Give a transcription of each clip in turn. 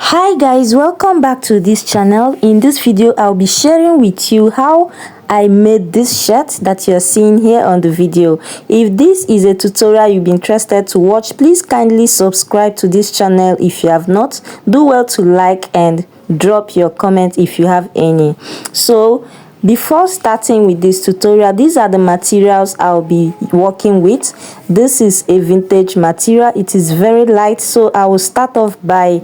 Hi guys, welcome back to this channel. In this video I'll be sharing with you how I made this shirt that you're seeing here on the video. If this is a tutorial you've been interested to watch, please kindly subscribe to this channel if you have not. Do well to like and drop your comment if you have any. So before starting with this tutorial, these are the materials I'll be working with. This is a vintage material. It is very light, so I will start off by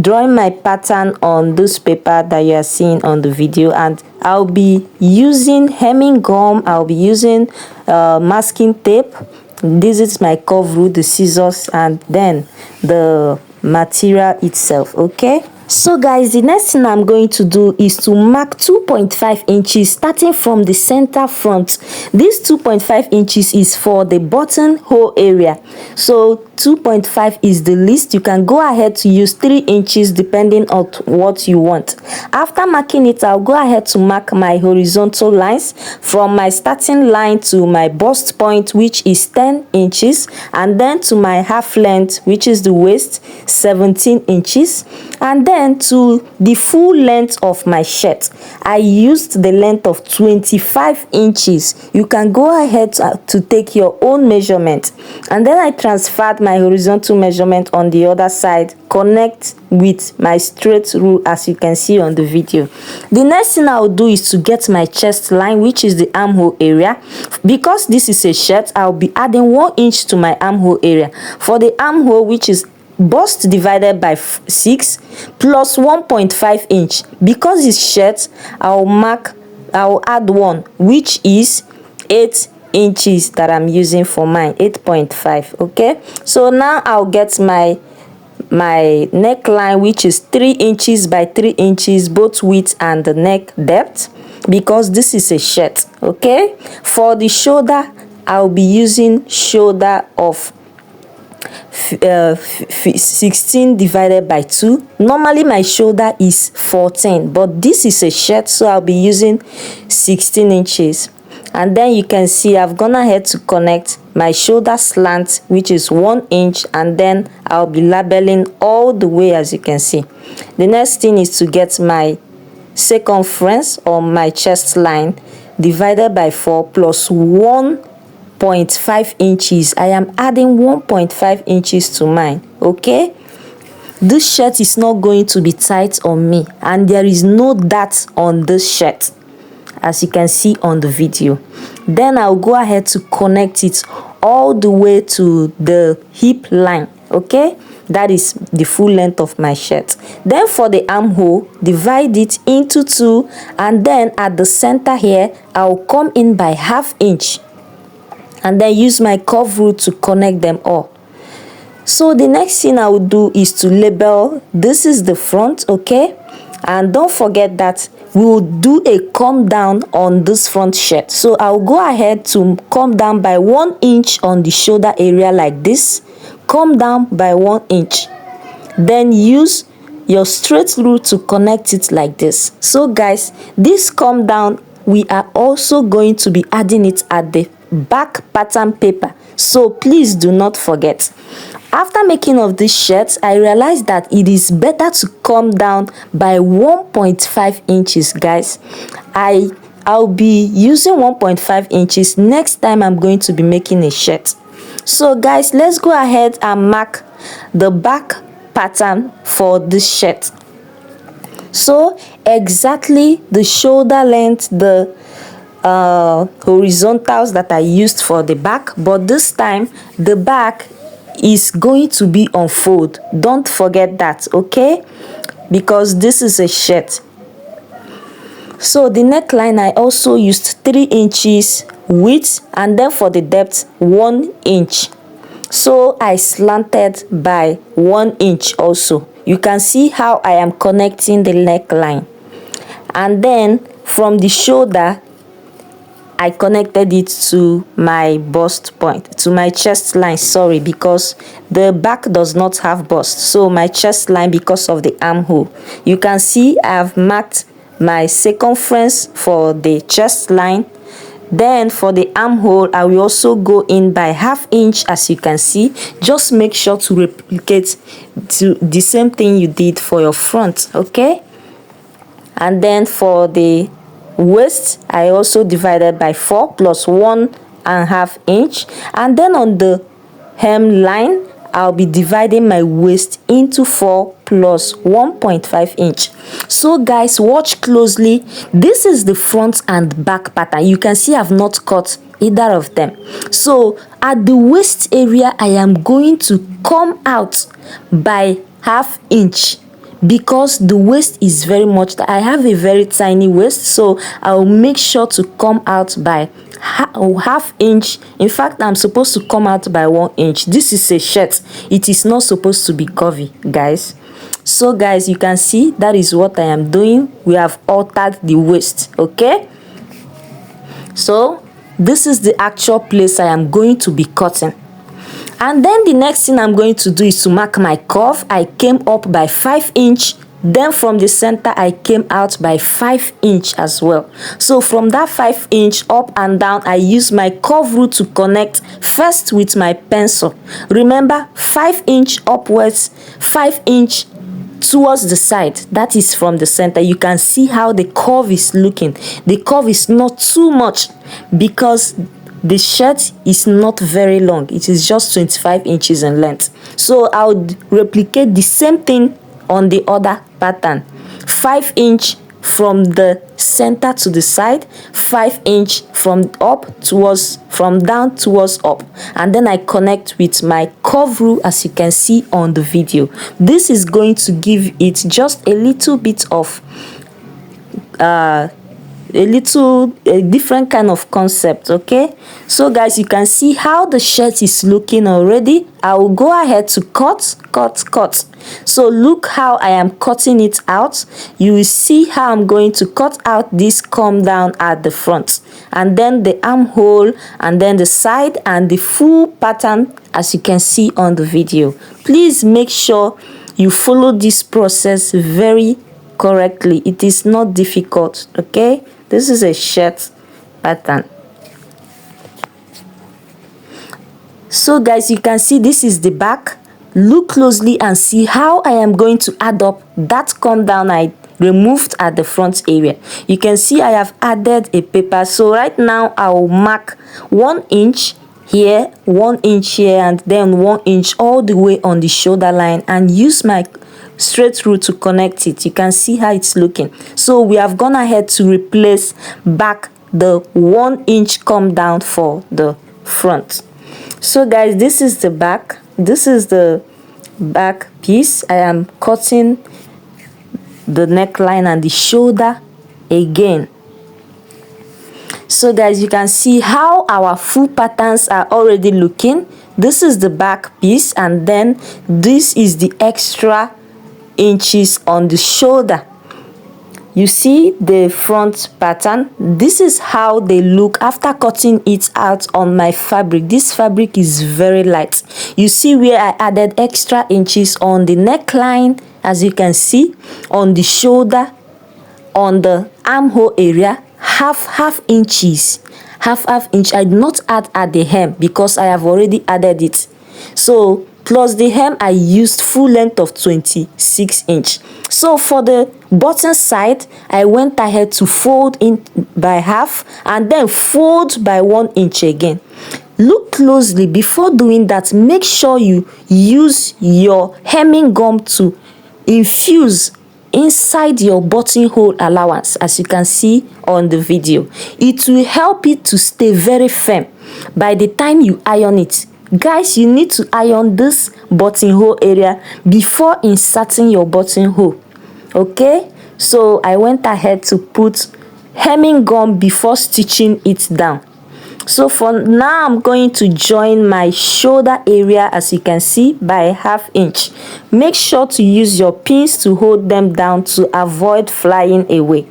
drawing my pattern on this paper that you are seeing on the video, and I'll be using hemming gum, I'll be using masking tape. This is my curve rule, the scissors, and then the material itself. Okay, so guys, the next thing I'm going to do is to mark 2.5 inches starting from the center front. This 2.5 inches is for the buttonhole area, so 2.5 is the least. You can go ahead to use 3 inches depending on what you want. After marking it, I'll go ahead to mark my horizontal lines from my starting line to my bust point, which is 10 inches, and then to my half length, which is the waist, 17 inches, and then to the full length of my shirt. I used the length of 25 inches. You can go ahead to take your own measurement, and then I transferred my horizontal measurement on the other side, connect with my straight rule as you can see on the video. The next thing I'll do is to get my chest line, which is the armhole area. Because this is a shirt, I'll be adding 1 inch to my armhole area. For the armhole, which is bust divided by 6 plus 1.5 inch. Because it's shirt, I'll add 1, which is 8 inches that I'm using for mine, 8.5. okay, so now I'll get my neckline, which is 3 inches by 3 inches, both width and the neck depth, because this is a shirt. Okay, for the shoulder, I'll be using shoulder of 16 divided by 2. Normally my shoulder is 14, but this is a shirt, so I'll be using 16 inches. And then you can see I've gone ahead to connect my shoulder slant, which is 1 inch, and then I'll be labeling all the way, as you can see. The next thing is to get my circumference on my chest line divided by 4 plus 1.5 inches. I am adding 1.5 inches to mine. Okay, this shirt is not going to be tight on me, and there is no dart on this shirt, as you can see on the video. Then I'll go ahead to connect it all the way to the hip line. Okay, that is the full length of my shirt. Then for the armhole, divide it into 2, and then at the center here, I'll come in by ½ inch, and then use my curve rule to connect them all. So the next thing I will do is to label. This is the front. Okay, and don't forget that we will do a come down on this front shirt, so I'll go ahead to come down by 1 inch on the shoulder area like this. Come down by 1 inch, then use your straight rule to connect it like this. So guys, this come down, we are also going to be adding it at the back pattern paper, so please do not forget. After making of this shirt, I realized that it is better to come down by 1.5 inches, guys. I'll be using 1.5 inches next time I'm going to be making a shirt. So guys, let's go ahead and mark the back pattern for this shirt. So exactly the shoulder length, the horizontals that I used for the back, but this time the back is going to be on fold. Don't forget that, okay, because this is a shirt. So the neckline, I also used 3 inches width, and then for the depth 1 inch. So I slanted by 1 inch also. You can see how I am connecting the neckline, and then from the shoulder I connected it to my bust point, to my chest line, sorry, because the back does not have bust, so my chest line because of the armhole. You can see I've marked my circumference for the chest line, Then for the armhole, I will also go in by 1/2 inch, as you can see. Just make sure to replicate to the same thing you did for your front, okay? And then for the waist, I also divided by 4 plus 1.5 inch. And then on the hem line, I'll be dividing my waist into 4 plus 1.5 inch. So guys, watch closely. This is the front and back pattern. You can see I've not cut either of them. So at the waist area, I am going to come out by 1/2 inch, because the waist is very much, I have a very tiny waist, so I'll make sure to come out by 1/2 inch. In fact, I'm supposed to come out by 1 inch. This is a shirt. It is not supposed to be curvy, guys. So guys, you can see that is what I am doing. We have altered the waist, okay? So this is the actual place I am going to be cutting. And then the next thing I'm going to do is to mark my curve. I came up by 5 inch. Then from the center, I came out by 5 inch as well. So from that 5 inch up and down, I use my curve rule to connect first with my pencil. Remember, 5 inch upwards, 5 inch towards the side. That is from the center. You can see how the curve is looking. The curve is not too much because the shirt is not very long. It is just 25 inches in length. So I would replicate the same thing on the other pattern. 5 inch from the center to the side, 5 inch from down towards up, and then I connect with my curve rule, as you can see on the video. This is going to give it just a little bit of a different kind of concept, okay? So guys, you can see how the shirt is looking already. I will go ahead to cut. So look how I am cutting it out. You will see how I'm going to cut out this come down at the front, and then the armhole, and then the side, and the full pattern, as you can see on the video. Please make sure you follow this process very correctly. It is not difficult, okay? This is a shirt pattern. So guys, you can see this is the back. Look closely and see how I am going to add up that come down I removed at the front area. You can see I have added a paper. So right now I will mark 1 inch here, 1 inch here, and then 1 inch all the way on the shoulder line, and use my straight rule to connect it. You can see how it's looking. So we have gone ahead to replace back the 1 inch come down for the front. So guys, this is the back. This is the back piece. I am cutting the neckline and the shoulder again. So guys, you can see how our full patterns are already looking. This is the back piece, and then this is the extra inches on the shoulder. You see the front pattern. This is how they look after cutting it out on my fabric. This fabric is very light. You see where I added extra inches on the neckline, as you can see, on the shoulder, on the armhole area, half inches, half inch. I did not add at the hem because I have already added it. So plus the hem, I used full length of 26 inch. So for the bottom side, I went ahead to fold in by half and then fold by 1 inch again. Look closely. Before doing that, make sure you use your hemming gum to infuse inside your buttonhole allowance, as you can see on the video. It will help it to stay very firm by the time you iron it. Guys, you need to iron this buttonhole area before inserting your buttonhole, okay? So I went ahead to put hemming gum before stitching it down. So for now, I'm going to join my shoulder area, as you can see, by ½ inch. Make sure to use your pins to hold them down to avoid flying away.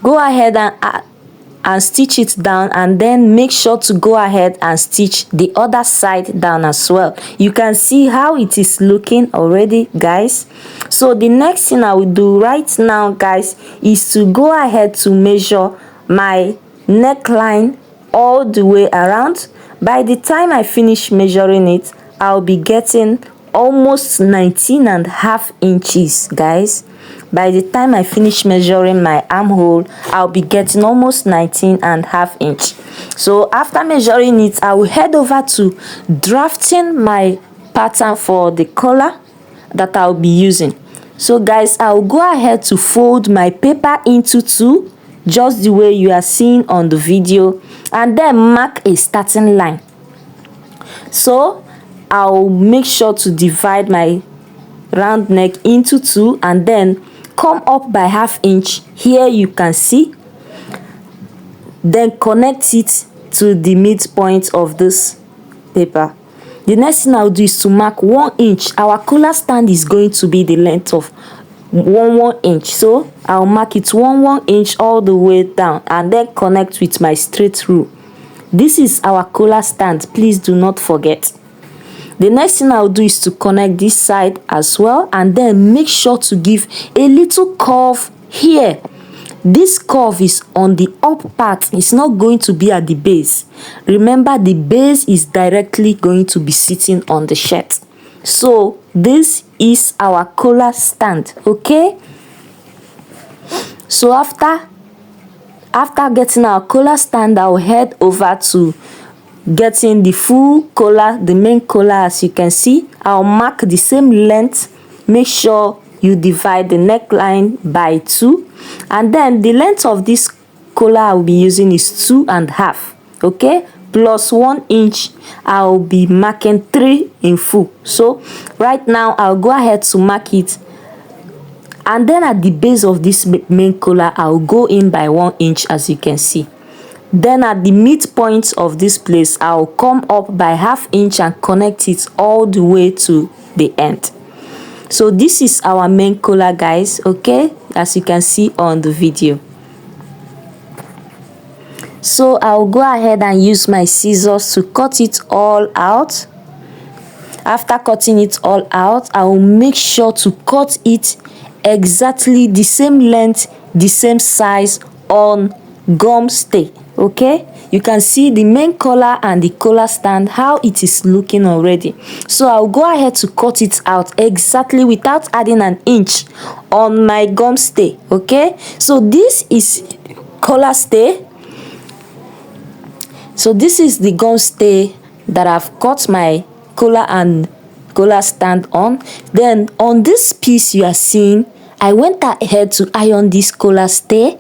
Go ahead and and stitch it down, and then make sure to go ahead and stitch the other side down as well. You can see how it is looking already, guys. So the next thing I will do right now, guys, is to go ahead to measure my neckline all the way around. By the time I finish measuring it, I'll be getting almost 19.5 inches, guys. By the time I finish measuring my armhole, I'll be getting almost 19.5 inch. So after measuring it, I will head over to drafting my pattern for the collar that I'll be using. So guys, I'll go ahead to fold my paper into two, just the way you are seeing on the video, and then mark a starting line. So I'll make sure to divide my round neck into two and then come up by 1/2 inch. Here you can see, then connect it to the midpoint of this paper. The next thing I'll do is to mark 1 inch. Our collar stand is going to be the length of 1 inch, so I'll mark it 1 inch all the way down and then connect with my straight rule. This is our collar stand, please do not forget. The next thing I'll do is to connect this side as well, and then make sure to give a little curve here. This curve is on the up part, it's not going to be at the base. Remember, the base is directly going to be sitting on the shirt. So this is our collar stand, okay? So after getting our collar stand, I'll head over to getting the full collar, the main collar. As you can see, I'll mark the same length. Make sure you divide the neckline by 2, and then the length of this collar I'll be using is 2.5, okay, plus 1 inch. I'll be marking 3 in full. So right now I'll go ahead to mark it, and then at the base of this main collar I'll go in by 1 inch, as you can see. Then at the midpoint of this place, I'll come up by 1/2 inch and connect it all the way to the end. So this is our main collar, guys, okay, as you can see on the video. So I'll go ahead and use my scissors to cut it all out. After cutting it all out, I will make sure to cut it exactly the same length, the same size on gum stay. Okay, you can see the main collar and the collar stand, how it is looking already. So I'll go ahead to cut it out exactly without adding an inch on my gum stay. Okay, so this is collar stay. So this is the gum stay that I've cut my collar and collar stand on. Then on this piece you are seeing, I went ahead to iron this collar stay.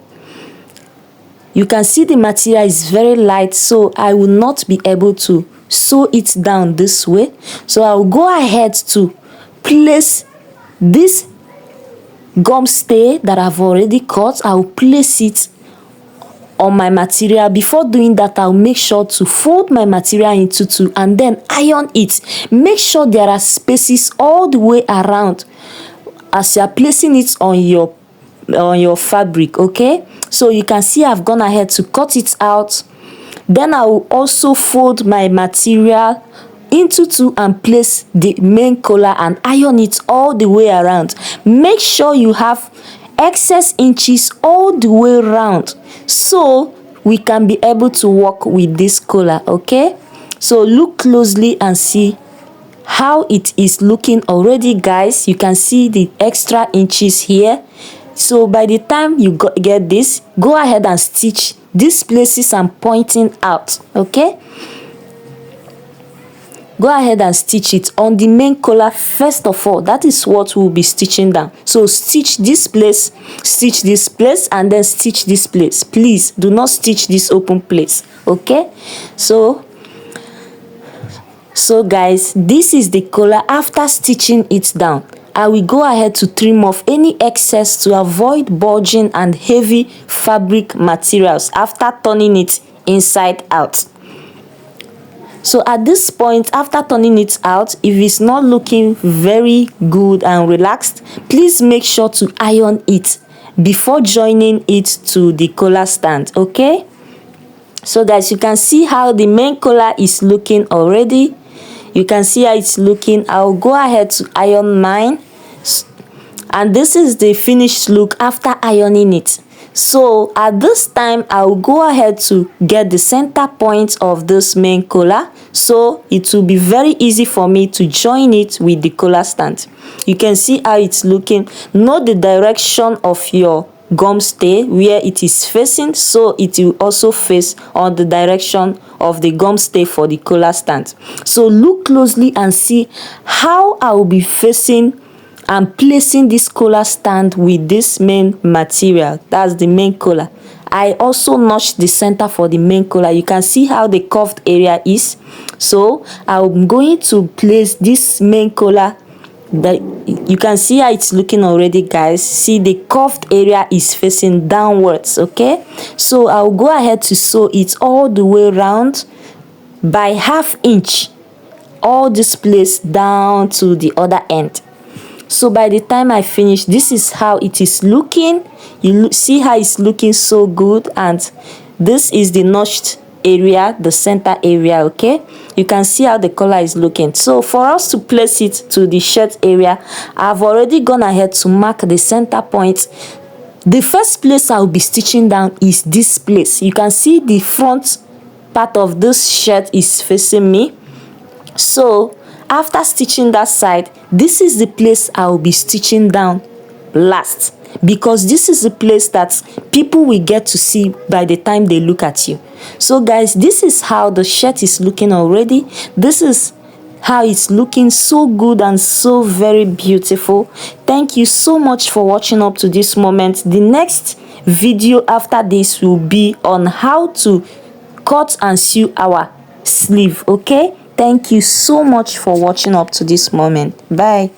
You can see the material is very light, so I will not be able to sew it down this way. So I'll go ahead to place this gum stay that I've already cut. I'll place it on my material. Before doing that, I'll make sure to fold my material into two and then iron it. Make sure there are spaces all the way around as you are placing it on your fabric, okay? So you can see I've gone ahead to cut it out. Then I will also fold my material into two and place the main collar and iron it all the way around. Make sure you have excess inches all the way around so we can be able to work with this collar, okay? So look closely and see how it is looking already, guys. You can see the extra inches here. So by the time you get this, go ahead and stitch these places I'm pointing out, okay? Go ahead and stitch it on the main collar first of all. That is what we'll be stitching down. So stitch this place, and then stitch this place. Please do not stitch this open place, okay? So guys, this is the collar. After stitching it down, I will go ahead to trim off any excess to avoid bulging and heavy fabric materials after turning it inside out. So at this point, after turning it out, if it's not looking very good and relaxed, please make sure to iron it before joining it to the collar stand, okay? So guys, you can see how the main collar is looking already. You can see how it's looking. I'll go ahead to iron mine, and this is the finished look after ironing it. So at this time, I'll go ahead to get the center point of this main collar, so it will be very easy for me to join it with the collar stand. You can see how it's looking. Know the direction of your gum stay, where it is facing, so it will also face on the direction of the gum stay for the collar stand. So look closely and see how I will be facing and placing this collar stand with this main material. That's the main collar. I also notched the center for the main collar. You can see how the curved area is. So I'm going to place this main collar. That you can see how it's looking already, guys. See, the curved area is facing downwards. Okay, so I'll go ahead to sew it all the way around by 1/2 inch, all this place down to the other end. So by the time I finish, this is how it is looking. You see how it's looking so good, and this is the notched area, the center area. Okay, you can see how the collar is looking. So for us to place it to the shirt area, I've already gone ahead to mark the center point. The first place I'll be stitching down is this place. You can see the front part of this shirt is facing me. So after stitching that side, this is the place I will be stitching down last, because this is the place that people will get to see by the time they look at you. So guys, this is how the shirt is looking already. This is how it's looking, so good and so very beautiful. Thank you so much for watching up to this moment. The next video after this will be on how to cut and sew our sleeve. Okay, thank you so much for watching up to this moment. Bye.